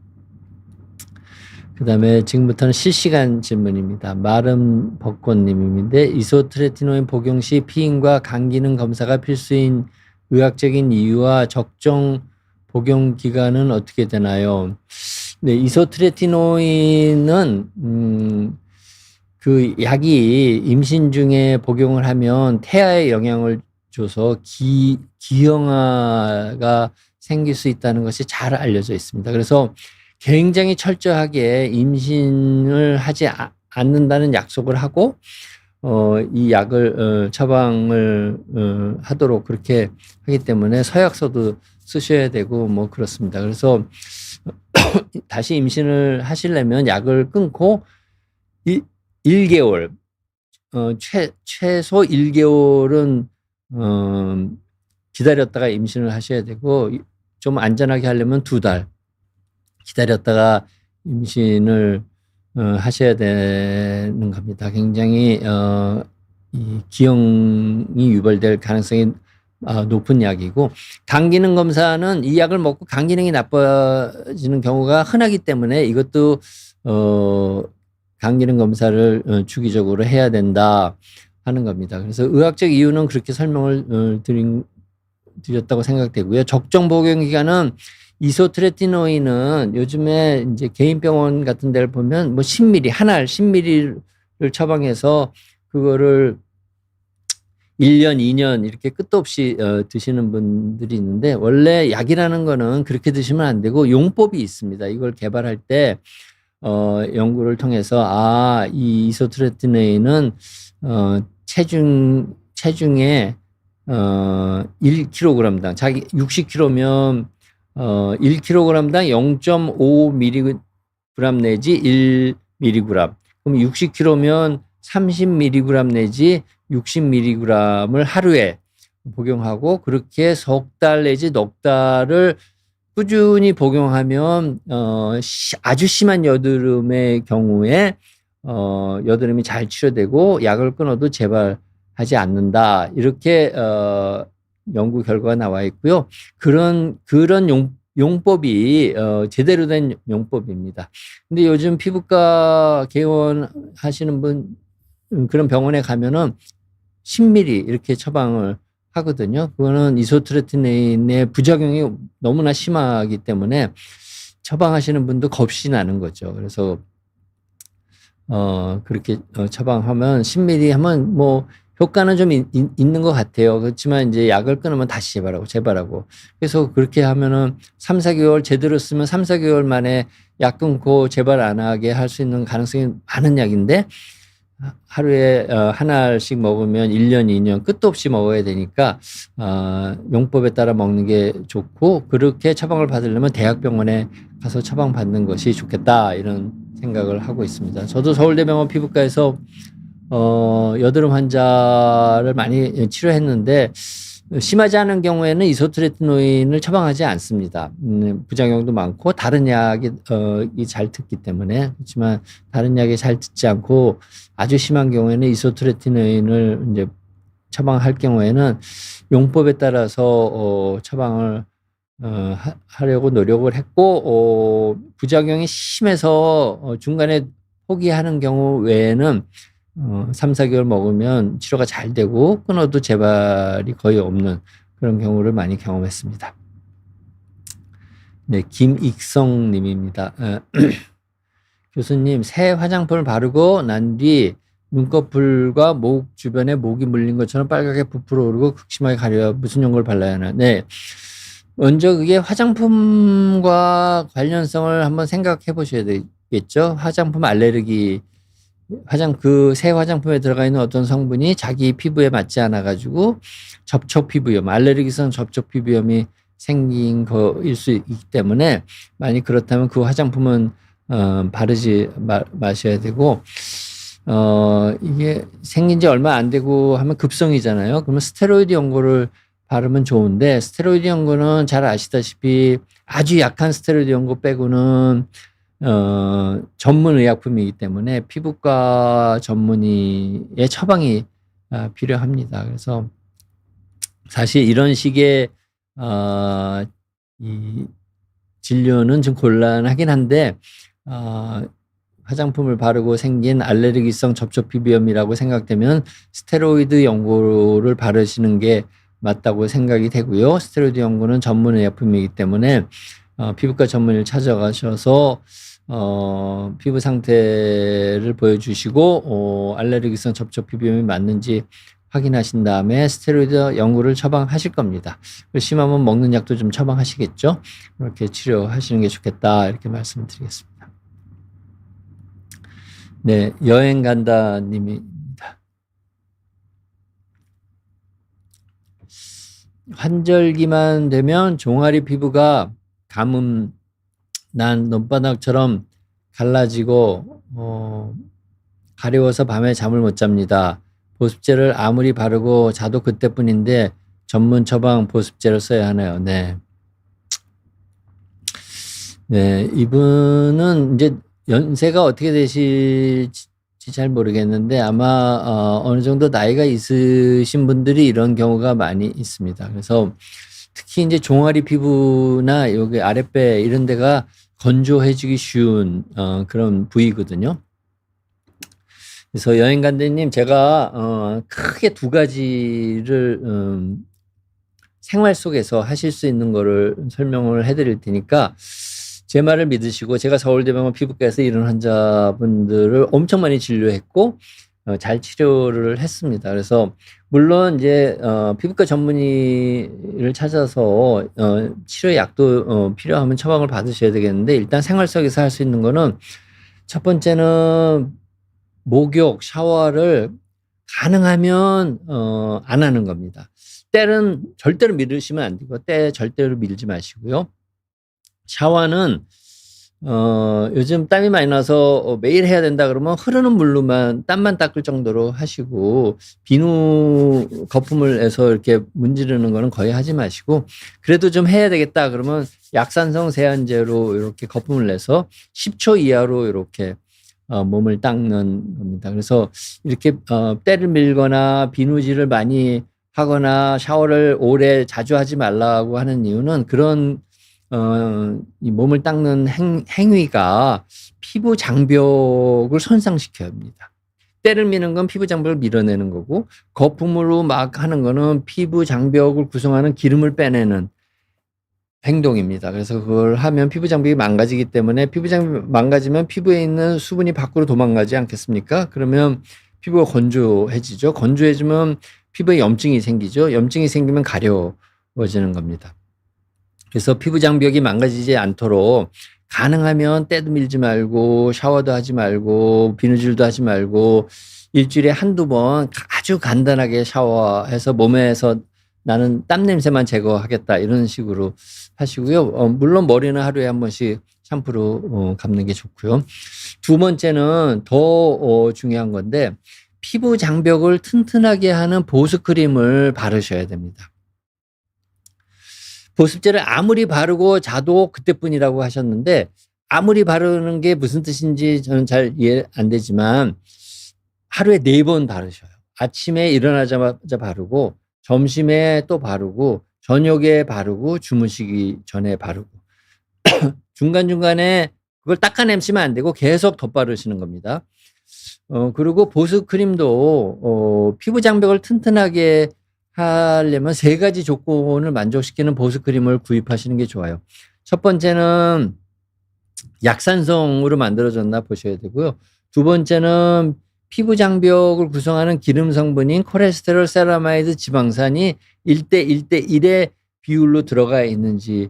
그 다음에 지금부터는 실시간 질문입니다. 마름 벚꽃님인데 이소트레티노인 복용 시 피임과 간 기능 검사가 필수인 의학적인 이유와 적정 복용 기간은 어떻게 되나요? 네, 이소트레티노인은 그 약이 임신 중에 복용을 하면 태아에 영향을 줘서 기형아가 생길 수 있다는 것이 잘 알려져 있습니다. 그래서 굉장히 철저하게 임신을 하지 않는다는 약속을 하고 이 약을 처방을 하도록 그렇게 하기 때문에 서약서도 쓰셔야 되고 뭐 그렇습니다. 그래서 다시 임신을 하시려면 약을 끊고 1개월 최소 1개월은 기다렸다가 임신을 하셔야 되고 좀 안전하게 하려면 2달 기다렸다가 임신을 하셔야 되는 겁니다. 굉장히 이 기형이 유발될 가능성이 높은 약이고 간 기능 검사는 이 약을 먹고 간 기능이 나빠지는 경우가 흔하기 때문에 이것도 간 기능 검사를 주기적으로 해야 된다 하는 겁니다. 그래서 의학적 이유는 그렇게 설명을 드렸다고 생각되고요. 적정 복용 기간은 이소트레티노인은 요즘에 이제 개인 병원 같은 데를 보면 뭐 10ml, 한 알 10ml를 처방해서 그거를 1년, 2년 이렇게 끝도 없이 드시는 분들이 있는데 원래 약이라는 거는 그렇게 드시면 안 되고 용법이 있습니다. 이걸 개발할 때 연구를 통해서 이 이소트레티노인은 체중에 1kg당 자기 60kg면 1kg당 0.5mg 내지 1mg. 그럼 60kg면 30mg 내지 60mg을 하루에 복용하고 그렇게 석 달 내지 넉 달을 꾸준히 복용하면 아주 심한 여드름의 경우에 여드름이 잘 치료되고 약을 끊어도 재발하지 않는다. 이렇게 연구 결과가 나와 있고요. 그런 용법이 제대로 된 용법입니다. 근데 요즘 피부과 개원하시는 분 그런 병원에 가면은 10ml 이렇게 처방을 하거든요. 그거는 이소트레티노인의 부작용이 너무나 심하기 때문에 처방하시는 분도 겁이 나는 거죠. 그래서 그렇게 처방하면 10ml 하면 뭐 효과는 좀 있는 것 같아요. 그렇지만 이제 약을 끊으면 다시 재발하고. 그래서 그렇게 하면은 3, 4개월 제대로 쓰면 3, 4개월 만에 약 끊고 재발 안 하게 할 수 있는 가능성이 많은 약인데 하루에 한 알씩 먹으면 1년, 2년 끝도 없이 먹어야 되니까 용법에 따라 먹는 게 좋고 그렇게 처방을 받으려면 대학병원에 가서 처방받는 것이 좋겠다 이런 생각을 하고 있습니다. 저도 서울대병원 피부과에서 여드름 환자를 많이 치료했는데 심하지 않은 경우에는 이소트레티노인을 처방하지 않습니다. 부작용도 많고 다른 약이 잘 듣기 때문에 그렇지만 다른 약이 잘 듣지 않고 아주 심한 경우에는 이소트레티노인을 이제 처방할 경우에는 용법에 따라서 처방을 하려고 노력을 했고 부작용이 심해서 중간에 포기하는 경우 외에는 3, 4개월 먹으면 치료가 잘 되고 끊어도 재발이 거의 없는 그런 경우를 많이 경험했습니다. 네, 김익성 님입니다. 교수님, 새 화장품을 바르고 난 뒤 눈꺼풀과 목 주변에 목이 물린 것처럼 빨갛게 부풀어 오르고 극심하게 가려워. 무슨 연고를 발라야 하나? 네. 먼저 그게 화장품과 관련성을 한번 생각해 보셔야 되겠죠. 화장품 알레르기, 새 화장품에 들어가 있는 어떤 성분이 자기 피부에 맞지 않아 가지고 접촉 피부염, 알레르기성 접촉 피부염이 생긴 거일 수 있기 때문에, 만약 그렇다면 그 화장품은 바르지 마셔야 되고, 이게 생긴 지 얼마 안 되고 하면 급성이잖아요. 그러면 스테로이드 연고를 바르면 좋은데, 스테로이드 연고는 잘 아시다시피 아주 약한 스테로이드 연고 빼고는 전문 의약품이기 때문에 피부과 전문의의 처방이 필요합니다. 그래서 사실 이런 식의 이 진료는 좀 곤란하긴 한데, 화장품을 바르고 생긴 알레르기성 접촉 피부염이라고 생각되면 스테로이드 연고를 바르시는 게 맞다고 생각이 되고요. 스테로이드 연고는 전문 의약품이기 때문에 피부과 전문의를 찾아가셔서 피부 상태를 보여주시고 알레르기성 접촉 피부염이 맞는지 확인하신 다음에 스테로이드 연고를 처방하실 겁니다. 심하면 먹는 약도 좀 처방하시겠죠. 그렇게 치료하시는 게 좋겠다, 이렇게 말씀을 드리겠습니다. 네, 여행 간다 님입니다. 환절기만 되면 종아리 피부가 가뭄 난 눈바닥처럼 갈라지고 가려워서 밤에 잠을 못 잡니다. 보습제를 아무리 바르고 자도 그때뿐인데 전문 처방 보습제를 써야 하나요? 네. 네, 이분은 이제 연세가 어떻게 되실지 잘 모르겠는데 아마 어느 정도 나이가 있으신 분들이 이런 경우가 많이 있습니다. 그래서 특히 이제 종아리 피부나 여기 아랫배 이런 데가 건조해지기 쉬운 그런 부위거든요. 그래서 여행 간대님, 제가 크게 두 가지를 생활 속에서 하실 수 있는 거를 설명을 해드릴 테니까 제 말을 믿으시고, 제가 서울대병원 피부과에서 이런 환자분들을 엄청 많이 진료했고 잘 치료를 했습니다. 그래서 물론 이제 피부과 전문의를 찾아서 치료 약도 필요하면 처방을 받으셔야 되겠는데, 일단 생활 속에서 할 수 있는 거는 첫 번째는 목욕, 샤워를 가능하면 안 하는 겁니다. 때는 절대로 미루시면 안 되고 때 절대로 밀지 마시고요. 샤워는 요즘 땀이 많이 나서 매일 해야 된다 그러면 흐르는 물로만 땀만 닦을 정도로 하시고, 비누 거품을 해서 이렇게 문지르는 거는 거의 하지 마시고, 그래도 좀 해야 되겠다 그러면 약산성 세안제로 이렇게 거품을 내서 10초 이하로 이렇게 몸을 닦는 겁니다. 그래서 이렇게 때를 밀거나 비누질을 많이 하거나 샤워를 오래 자주 하지 말라고 하는 이유는, 그런 이 몸을 닦는 행위가 피부 장벽을 손상시켜야 합니다. 때를 미는 건 피부 장벽을 밀어내는 거고, 거품으로 막 하는 거는 피부 장벽을 구성하는 기름을 빼내는 행동입니다. 그래서 그걸 하면 피부 장벽이 망가지기 때문에, 피부 장벽이 망가지면 피부에 있는 수분이 밖으로 도망가지 않겠습니까? 그러면 피부가 건조해지죠. 건조해지면 피부에 염증이 생기죠. 염증이 생기면 가려워지는 겁니다. 그래서 피부 장벽이 망가지지 않도록 가능하면 때도 밀지 말고 샤워도 하지 말고 비누질도 하지 말고 일주일에 한두 번 아주 간단하게 샤워해서 몸에서 나는 땀 냄새만 제거하겠다, 이런 식으로 하시고요. 물론 머리는 하루에 한 번씩 샴푸로 감는 게 좋고요. 두 번째는 더 중요한 건데, 피부 장벽을 튼튼하게 하는 보습크림을 바르셔야 됩니다. 보습제를 아무리 바르고 자도 그때뿐이라고 하셨는데, 아무리 바르는 게 무슨 뜻인지 저는 잘 이해 안 되지만 하루에 4번 바르셔요. 아침에 일어나자마자 바르고, 점심에 또 바르고, 저녁에 바르고, 주무시기 전에 바르고. 중간중간에 그걸 닦아내시면 안 되고 계속 덧바르시는 겁니다. 그리고 보습크림도 피부 장벽을 튼튼하게 하려면 3가지 조건을 만족시키는 보습크림을 구입하시는 게 좋아요. 첫 번째는 약산성으로 만들어졌나 보셔야 되고요. 두 번째는 피부 장벽을 구성하는 기름 성분인 콜레스테롤, 세라마이드, 지방산이 1대 1대 1의 비율로 들어가 있는지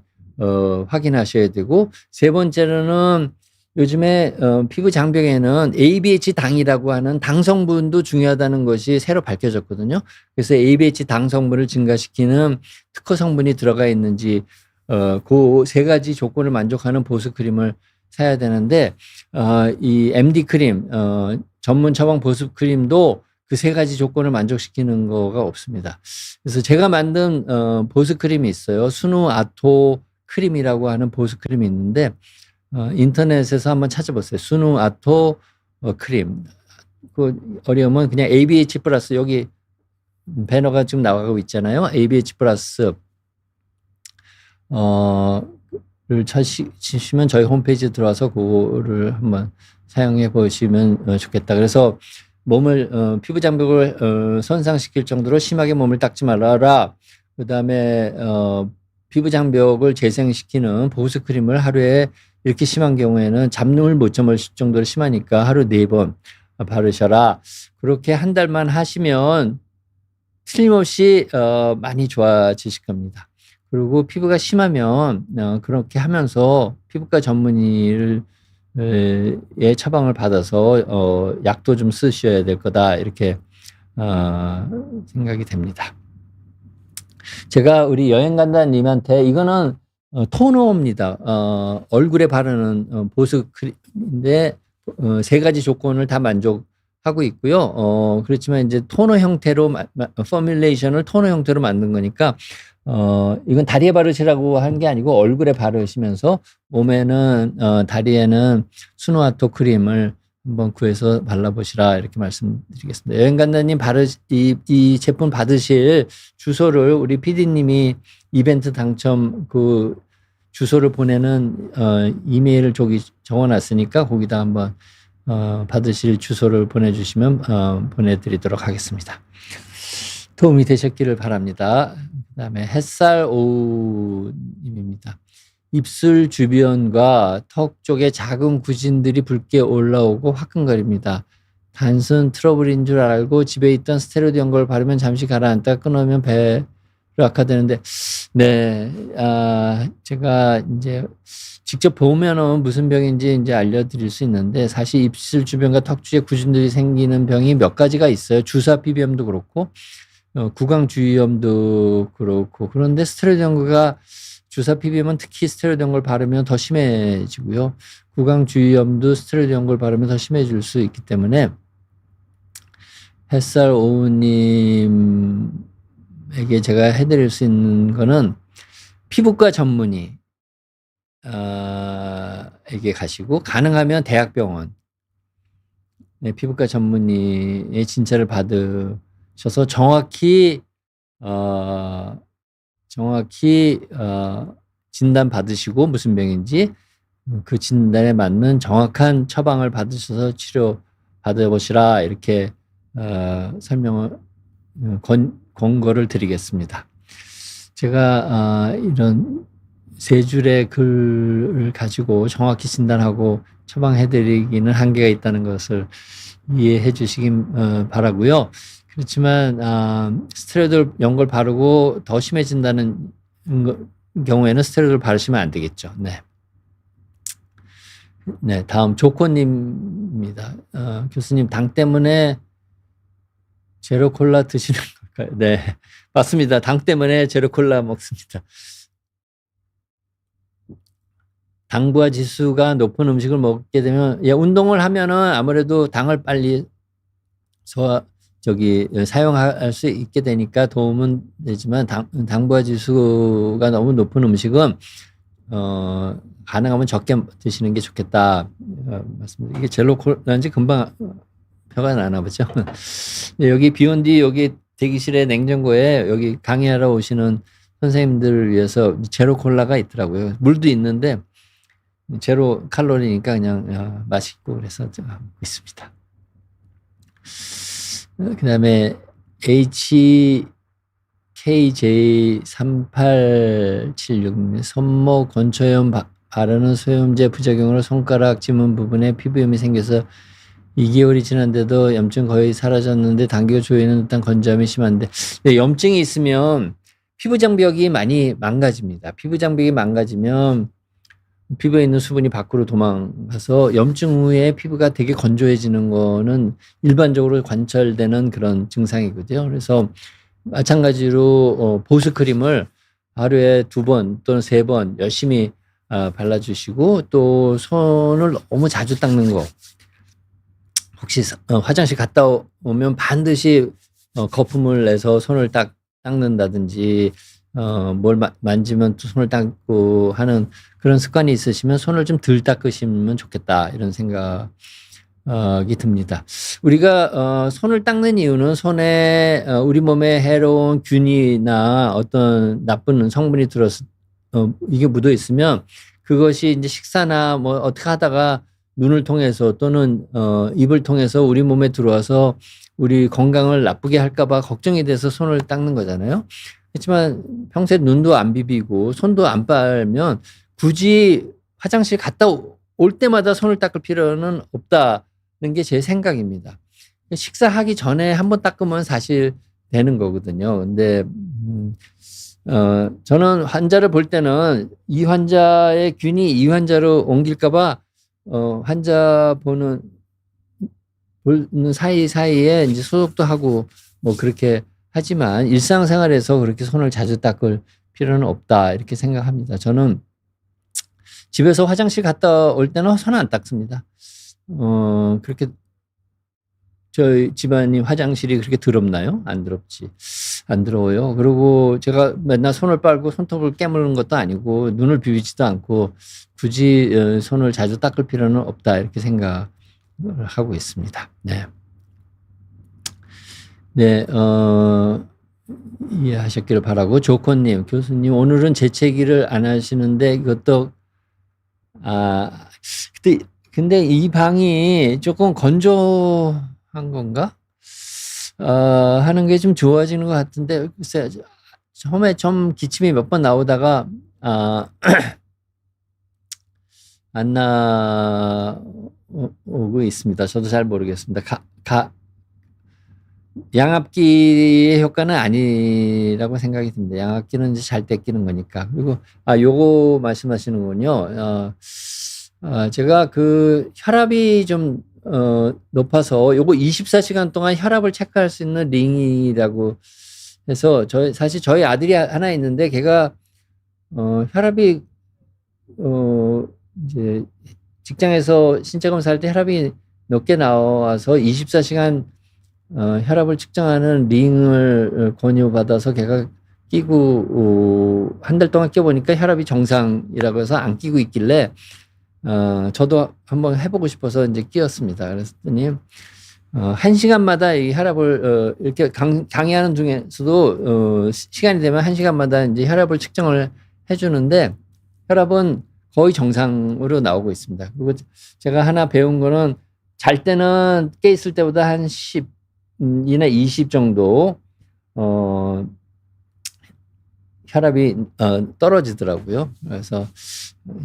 확인하셔야 되고, 세 번째로는 요즘에 피부 장벽에는 ABH 당이라고 하는 당 성분도 중요하다는 것이 새로 밝혀졌거든요. 그래서 ABH 당 성분을 증가시키는 특허 성분이 들어가 있는지 그 세 가지 조건을 만족하는 보습 크림을 사야 되는데, 이 MD 크림, 전문 처방 보습 크림도 그 세 가지 조건을 만족시키는 거가 없습니다. 그래서 제가 만든 보습 크림이 있어요. 순우 아토 크림이라고 하는 보습 크림이 있는데, 인터넷에서 한번 찾아보세요. 순우 아토 크림. 그 어려우면 그냥 ABH 플러스, 여기 배너가 지금 나가고 있잖아요. ABH 플러스 를 치시면 저희 홈페이지에 들어와서 그거를 한번 사용해 보시면 좋겠다. 그래서 몸을 피부 장벽을 손상시킬 정도로 심하게 몸을 닦지 말아라. 그다음에 피부 장벽을 재생시키는 보습 크림을 하루에, 이렇게 심한 경우에는 잠을 못 잠을 정도로 심하니까 하루 4번 바르셔라. 그렇게 한 달만 하시면 틀림없이 많이 좋아지실 겁니다. 그리고 피부가 심하면 그렇게 하면서 피부과 전문의의 처방을 받아서 약도 좀 쓰셔야 될 거다, 이렇게 생각이 됩니다. 제가 우리 여행 간다는 님한테, 이거는 토너입니다. 얼굴에 바르는 보습 크림인데 세 가지 조건을 다 만족하고 있고요. 그렇지만 이제 토너 형태로 포뮬레이션을 토너 형태로 만든 거니까 이건 다리에 바르시라고 한 게 아니고 얼굴에 바르시면서 몸에는 다리에는 순우아토 크림을 한번 구해서 발라보시라, 이렇게 말씀드리겠습니다. 여행 간다님 이 제품 받으실 주소를 우리 PD님이 이벤트 당첨 그 주소를 보내는 이메일을 저기 적어놨으니까 거기다 한번 받으실 주소를 보내주시면 보내드리도록 하겠습니다. 도움이 되셨기를 바랍니다. 그다음에 햇살 오우님입니다. 입술 주변과 턱 쪽에 작은 구진들이 붉게 올라오고 화끈거립니다. 단순 트러블인 줄 알고 집에 있던 스테로이드 연고를 바르면 잠시 가라앉다 끊으면 배로 악화되는데, 네, 제가 이제 직접 보면은 무슨 병인지 이제 알려드릴 수 있는데, 사실 입술 주변과 턱 주위에 구진들이 생기는 병이 몇 가지가 있어요. 주사피비염도 그렇고 구강주의염도 그렇고. 그런데 스테로이드 연고가, 주사피비염은 특히 스테로이드 연고를 바르면 더 심해지고요. 구강주의염도 스테로이드 연고를 바르면 더 심해질 수 있기 때문에, 햇살 오우님에게 제가 해드릴 수 있는 거는 피부과 전문의 에게 가시고, 가능하면 대학병원 피부과 전문의의 진찰을 받으셔서 정확히 진단 받으시고 무슨 병인지 그 진단에 맞는 정확한 처방을 받으셔서 치료 받아보시라, 이렇게 설명을 권고를 드리겠습니다. 제가 이런 세 줄의 글을 가지고 정확히 진단하고 처방해드리기는 한계가 있다는 것을 이해해 주시기 바라고요. 그렇지만 스테로이드 연고를 바르고 더 심해진다는 경우에는 스테로이드를 바르시면 안 되겠죠. 네. 네, 다음 조코님입니다. 교수님, 당 때문에 제로콜라 드시는 걸까요? 네, 맞습니다. 당 때문에 제로콜라 먹습니다. 당부화 지수가 높은 음식을 먹게 되면, 운동을 하면은 아무래도 당을 빨리 사용할 수 있게 되니까 도움은 되지만, 당부화 지수가 너무 높은 음식은 가능하면 적게 드시는 게 좋겠다 말씀드립니다. 이게 제로콜라인지 금방 표가 나나 보죠. 여기 비욘디 여기 대기실에 냉장고에 여기 강의하러 오시는 선생님들을 위해서 제로콜라가 있더라고요. 물도 있는데 제로 칼로리니까 그냥 맛있고 그래서 하고 있습니다. 그 다음에 HKJ3876 손목 건초염 바르는 소염제 부작용으로 손가락 지문 부분에 피부염이 생겨서 2개월이 지났는데도 염증 거의 사라졌는데 단기가 조이는 듯한 건조함이 심한데, 네, 염증이 있으면 피부 장벽이 많이 망가집니다. 피부 장벽이 망가지면 피부에 있는 수분이 밖으로 도망가서 염증 후에 피부가 되게 건조해지는 거는 일반적으로 관찰되는 그런 증상이거든요. 그래서 마찬가지로 보습 크림을 하루에 2번 또는 3번 열심히 발라주시고, 또 손을 너무 자주 닦는 거, 혹시 화장실 갔다 오면 반드시 거품을 내서 손을 닦는다든지, 뭘 만지면 또 손을 닦고 하는 그런 습관이 있으시면 손을 좀 덜 닦으시면 좋겠다, 이런 생각이 듭니다. 우리가 손을 닦는 이유는 손에 우리 몸에 해로운 균이나 어떤 나쁜 성분이 들어서 이게 묻어 있으면 그것이 이제 식사나 뭐 어떻게 하다가 눈을 통해서 또는 입을 통해서 우리 몸에 들어와서 우리 건강을 나쁘게 할까 봐 걱정이 돼서 손을 닦는 거잖아요. 그렇지만 평소에 눈도 안 비비고 손도 안 빨면 굳이 화장실 갔다 올 때마다 손을 닦을 필요는 없다는 게 제 생각입니다. 식사하기 전에 한번 닦으면 사실 되는 거거든요. 근데 저는 환자를 볼 때는 이 환자의 균이 이 환자로 옮길까 봐 환자 보는 사이사이에 이제 소독도 하고 뭐 그렇게 하지만 일상생활에서 그렇게 손을 자주 닦을 필요는 없다, 이렇게 생각합니다. 저는 집에서 화장실 갔다 올 때는 손 안 닦습니다. 그렇게 저희 집안이 화장실이 그렇게 더럽나요? 안 더럽지. 안 더러워요. 그리고 제가 맨날 손을 빨고 손톱을 깨무는 것도 아니고 눈을 비비지도 않고 굳이 손을 자주 닦을 필요는 없다, 이렇게 생각을 하고 있습니다. 네. 네, 이해하셨기를 바라고. 조건님, 교수님, 오늘은 재채기를 안 하시는데 이것도, 근데 이 방이 조금 건조한 건가? 하는 게 좀 좋아지는 것 같은데, 글쎄, 처음에 좀 기침이 몇 번 나오다가, 안 나오고 있습니다. 저도 잘 모르겠습니다. 양압기의 효과는 아니라고 생각이 듭니다. 양압기는 이제 잘 때 끼는 거니까. 그리고, 요거 말씀하시는군요. 제가 그 혈압이 좀, 높아서 요거 24시간 동안 혈압을 체크할 수 있는 링이라고 해서 사실 저희 아들이 하나 있는데 걔가, 혈압이, 이제 직장에서 신체 검사할 때 혈압이 높게 나와서 24시간 혈압을 측정하는 링을 권유받아서 걔가 끼고 한 달 동안 껴보니까 혈압이 정상이라고 해서 안 끼고 있길래 저도 한번 해보고 싶어서 이제 끼었습니다. 그랬더니 1시간마다 이 혈압을 이렇게 강의하는 중에서도 시간이 되면 1시간마다 이제 혈압을 측정을 해주는데 혈압은 거의 정상으로 나오고 있습니다. 그리고 제가 하나 배운 거는 잘 때는 깨 있을 때보다 한 10이나 20 정도 혈압이 떨어지더라고요. 그래서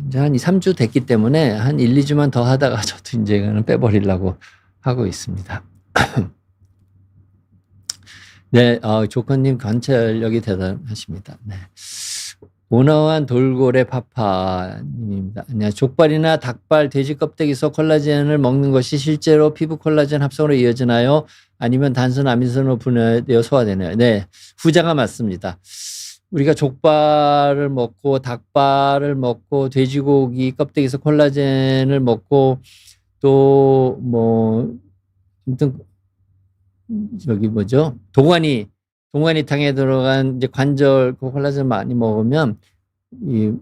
이제 한 2, 3주 됐기 때문에 한 1, 2주만 더 하다가 저도 이제 이거는 빼버리려고 하고 있습니다. 네, 조건님 관찰력이 대단하십니다. 네. 온화한 돌고래 파파님입니다. 네, 족발이나 닭발, 돼지 껍데기에서 콜라겐을 먹는 것이 실제로 피부 콜라겐 합성으로 이어지나요? 아니면 단순 아미노산으로 분해되어 소화되나요? 네, 후자가 맞습니다. 우리가 족발을 먹고 닭발을 먹고 돼지고기 껍데기에서 콜라겐을 먹고 또 뭐 아무튼 저기 뭐죠? 동아니탕에 들어간 이제 관절 그 콜라겐을 많이 먹으면 이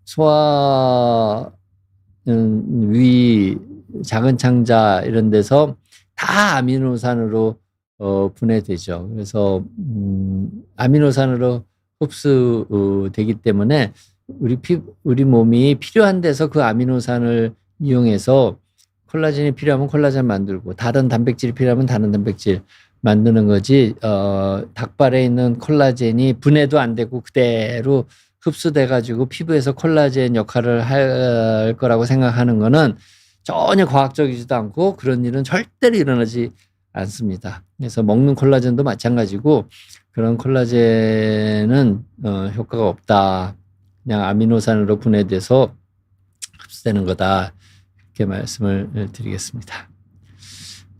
소화는 위, 작은 창자 이런 데서 다 아미노산으로 분해되죠. 그래서 아미노산으로 흡수되기 때문에 우리 몸이 필요한 데서 그 아미노산을 이용해서 콜라겐이 필요하면 콜라겐 만들고 다른 단백질이 필요하면 다른 단백질 만드는 거지. 닭발에 있는 콜라겐이 분해도 안 되고 그대로 흡수돼 가지고 피부에서 콜라겐 역할을 할 거라고 생각하는 거는 전혀 과학적이지도 않고 그런 일은 절대로 일어나지 않습니다. 그래서 먹는 콜라겐도 마찬가지고 그런 콜라겐은 효과가 없다. 그냥 아미노산으로 분해돼서 흡수되는 거다. 이렇게 말씀을 드리겠습니다.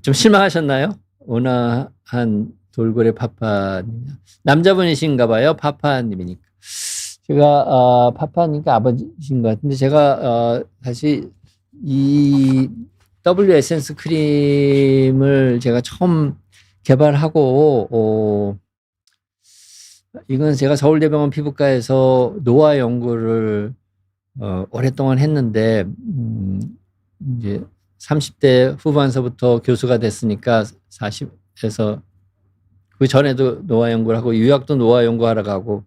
좀 실망하셨나요? 온화한 돌고래 파파님. 남자분이신가 봐요. 파파님이니까. 제가 파파니까 아버지신 것 같은데 제가 사실 이 W 에센스 크림을 제가 처음 개발하고 이건 제가 서울대병원 피부과에서 노화 연구를 오랫동안 했는데 이제 30대 후반서부터 교수가 됐으니까 40에서 그 전에도 노화 연구를 하고 유학도 노화 연구하러 가고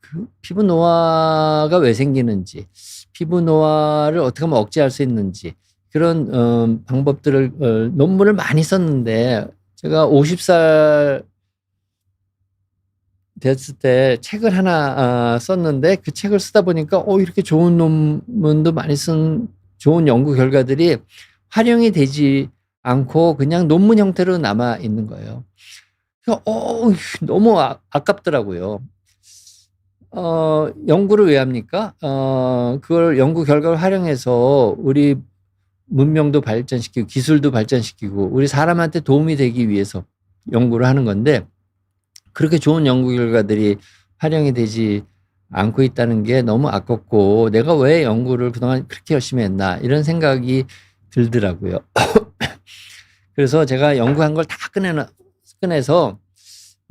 그 피부 노화가 왜 생기는지 피부 노화를 어떻게 하면 억제할 수 있는지 그런 방법들을 논문을 많이 썼는데 제가 50살 됐을 때 책을 하나 썼는데 그 책을 쓰다 보니까 이렇게 좋은 논문도 많이 쓴 좋은 연구 결과들이 활용이 되지 않고 그냥 논문 형태로 남아 있는 거예요. 그래서 너무 아깝더라고요. 연구를 왜 합니까? 그걸 연구 결과를 활용해서 우리 문명도 발전시키고 기술도 발전시키고 우리 사람한테 도움이 되기 위해서 연구를 하는 건데 그렇게 좋은 연구 결과들이 활용이 되지 않고 있다는 게 너무 아깝고 내가 왜 연구를 그동안 그렇게 열심히 했나 이런 생각이 들더라고요. 그래서 제가 연구한 걸 다 꺼내서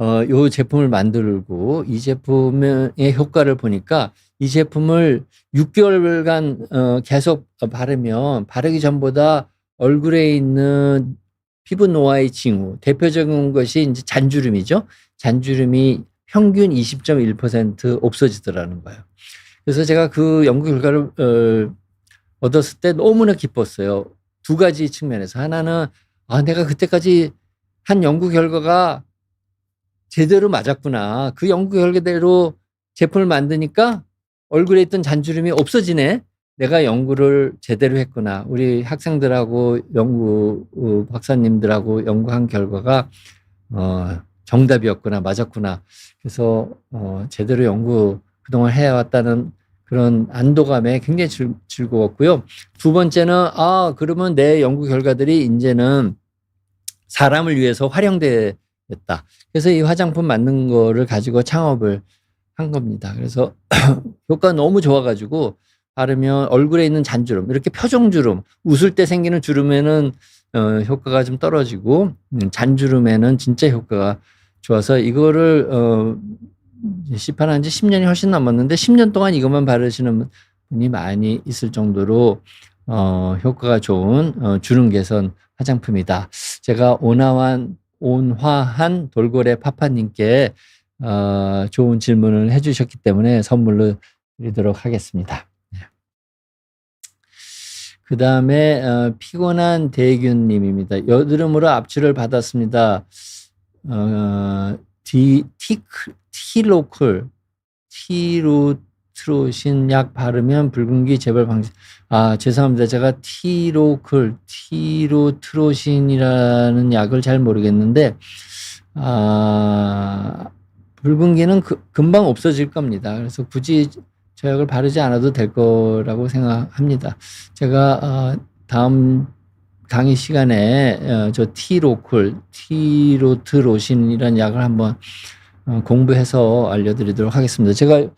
요 제품을 만들고 이 제품의 효과를 보니까 이 제품을 6개월간 계속 바르면 바르기 전보다 얼굴에 있는 피부 노화의 징후 대표적인 것이 이제 잔주름이죠. 잔주름이 평균 20.1% 없어지더라는 거예요. 그래서 제가 그 연구 결과를 얻었을 때 너무나 기뻤어요. 두 가지 측면에서 하나는 내가 그때까지 한 연구 결과가 제대로 맞았구나. 그 연구 결과대로 제품을 만드니까 얼굴에 있던 잔주름이 없어지네. 내가 연구를 제대로 했구나. 우리 학생들하고 연구 박사님들하고 연구한 결과가 정답이었구나, 맞았구나. 그래서 제대로 연구 그동안 해왔다는 그런 안도감에 굉장히 즐거웠고요. 두 번째는 그러면 내 연구 결과들이 이제는 사람을 위해서 활용되겠다. 그래서 이 화장품 만든 거를 가지고 창업을 한 겁니다. 그래서 효과가 너무 좋아가지고 바르면 얼굴에 있는 잔주름, 이렇게 표정주름, 웃을 때 생기는 주름에는 효과가 좀 떨어지고 잔주름에는 진짜 효과가 좋아서 이거를 시판한 지 10년이 훨씬 넘었는데 10년 동안 이것만 바르시는 분이 많이 있을 정도로 효과가 좋은 주름 개선 화장품이다. 제가 온화한 돌고래 파파님께 좋은 질문을 해주셨기 때문에 선물로 드리도록 하겠습니다. 그 다음에 피곤한 대균님입니다. 여드름으로 압출을 받았습니다. 티로트로신 약 바르면 붉은기 재발 방지. 죄송합니다. 제가 티로트로신이라는 약을 잘 모르겠는데 붉은기는 금방 없어질 겁니다. 그래서 굳이 저 약을 바르지 않아도 될 거라고 생각합니다. 제가 다음 강의 시간에 저 티로트로신이라는 약을 한번 공부해서 알려드리도록 하겠습니다. 제가 요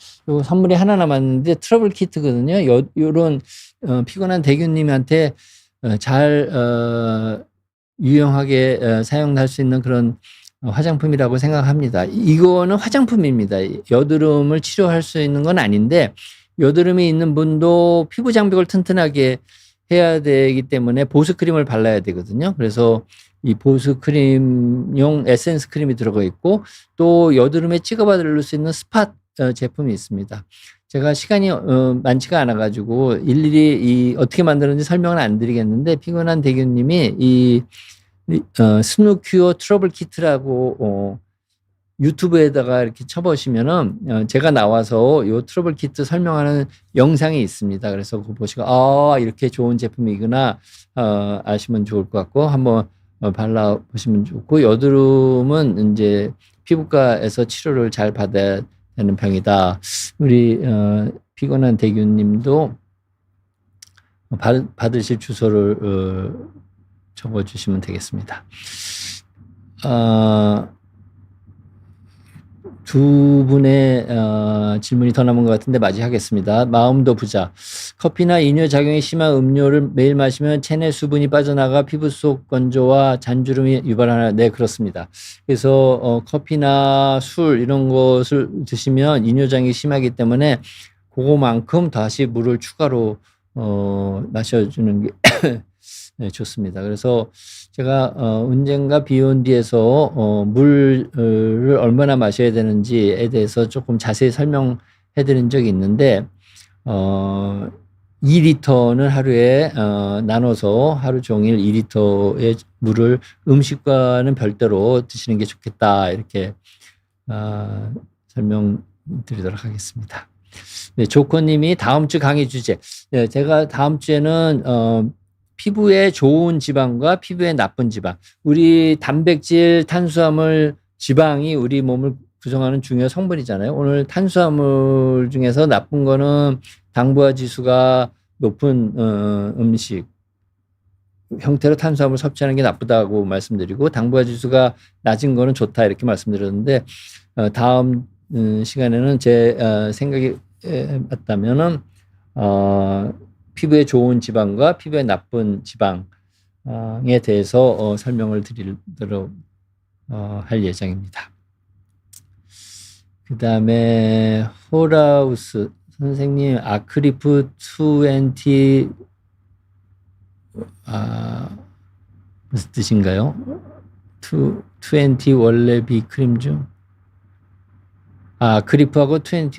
선물이 하나 남았는데 트러블 키트거든요. 요런 피곤한 대균님한테 잘 유용하게 사용할 수 있는 그런 화장품이라고 생각합니다. 이거는 화장품입니다. 여드름을 치료할 수 있는 건 아닌데 여드름이 있는 분도 피부 장벽을 튼튼하게 해야 되기 때문에 보습 크림을 발라야 되거든요. 그래서 이 보습 크림용 에센스 크림이 들어가 있고 또 여드름에 찍어 바를 수 있는 스팟 제품이 있습니다. 제가 시간이 많지가 않아 가지고 일일이 어떻게 만드는지 설명은 안 드리겠는데 피곤한 대균님이 이 스누큐어 트러블 키트라고 유튜브에다가 이렇게 쳐보시면은 제가 나와서 요 트러블 키트 설명하는 영상이 있습니다. 그래서 그거 보시고 이렇게 좋은 제품이구나 아시면 좋을 것 같고 한번 발라보시면 좋고, 여드름은 이제 피부과에서 치료를 잘 받아야 되는 병이다. 우리 피곤한 대규님도 받으실 주소를 적어주시면 되겠습니다. 두 분의 질문이 더 남은 것 같은데 맞이하겠습니다. 마음도 부자. 커피나 이뇨작용이 심한 음료를 매일 마시면 체내 수분이 빠져나가 피부 속 건조와 잔주름이 유발하나? 네, 그렇습니다. 그래서 커피나 술 이런 것을 드시면 이뇨작용이 심하기 때문에 그거만큼 다시 물을 추가로 마셔주는 게 네, 좋습니다. 그래서 제가 언젠가 비욘디에서 물을 얼마나 마셔야 되는지에 대해서 조금 자세히 설명해 드린 적이 있는데 2리터는 하루에 나눠서 하루 종일 2리터의 물을 음식과는 별도로 드시는 게 좋겠다, 이렇게 설명드리도록 하겠습니다. 네, 조커님이 다음 주 강의 주제. 네, 제가 다음 주에는 피부에 좋은 지방과 피부에 나쁜 지방. 우리 단백질, 탄수화물, 지방이 우리 몸을 구성하는 중요한 성분이잖아요. 오늘 탄수화물 중에서 나쁜 거는 당부화 지수가 높은 음식 형태로 탄수화물 섭취하는 게 나쁘다고 말씀드리고, 당부화 지수가 낮은 거는 좋다, 이렇게 말씀드렸는데 다음 시간에는 제 생각이 맞다면은 피부에 좋은 지방과 피부에 나쁜 지방에 대해서 설명을 드리도록 할 예정입니다. 그 다음에 호라우스 선생님, 아크리프 20 무슨 뜻인가요? 20 원래 비크림 중 크리프하고 20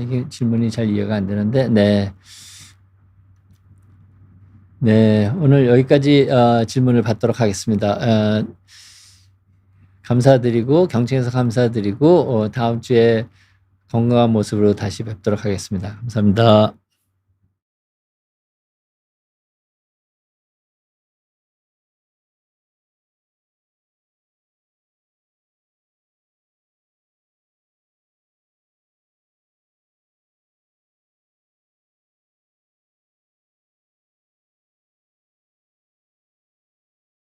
이게 질문이 잘 이해가 안 되는데, 네, 오늘 여기까지 질문을 받도록 하겠습니다. 감사드리고, 경청해서 감사드리고, 다음 주에 건강한 모습으로 다시 뵙도록 하겠습니다. 감사합니다.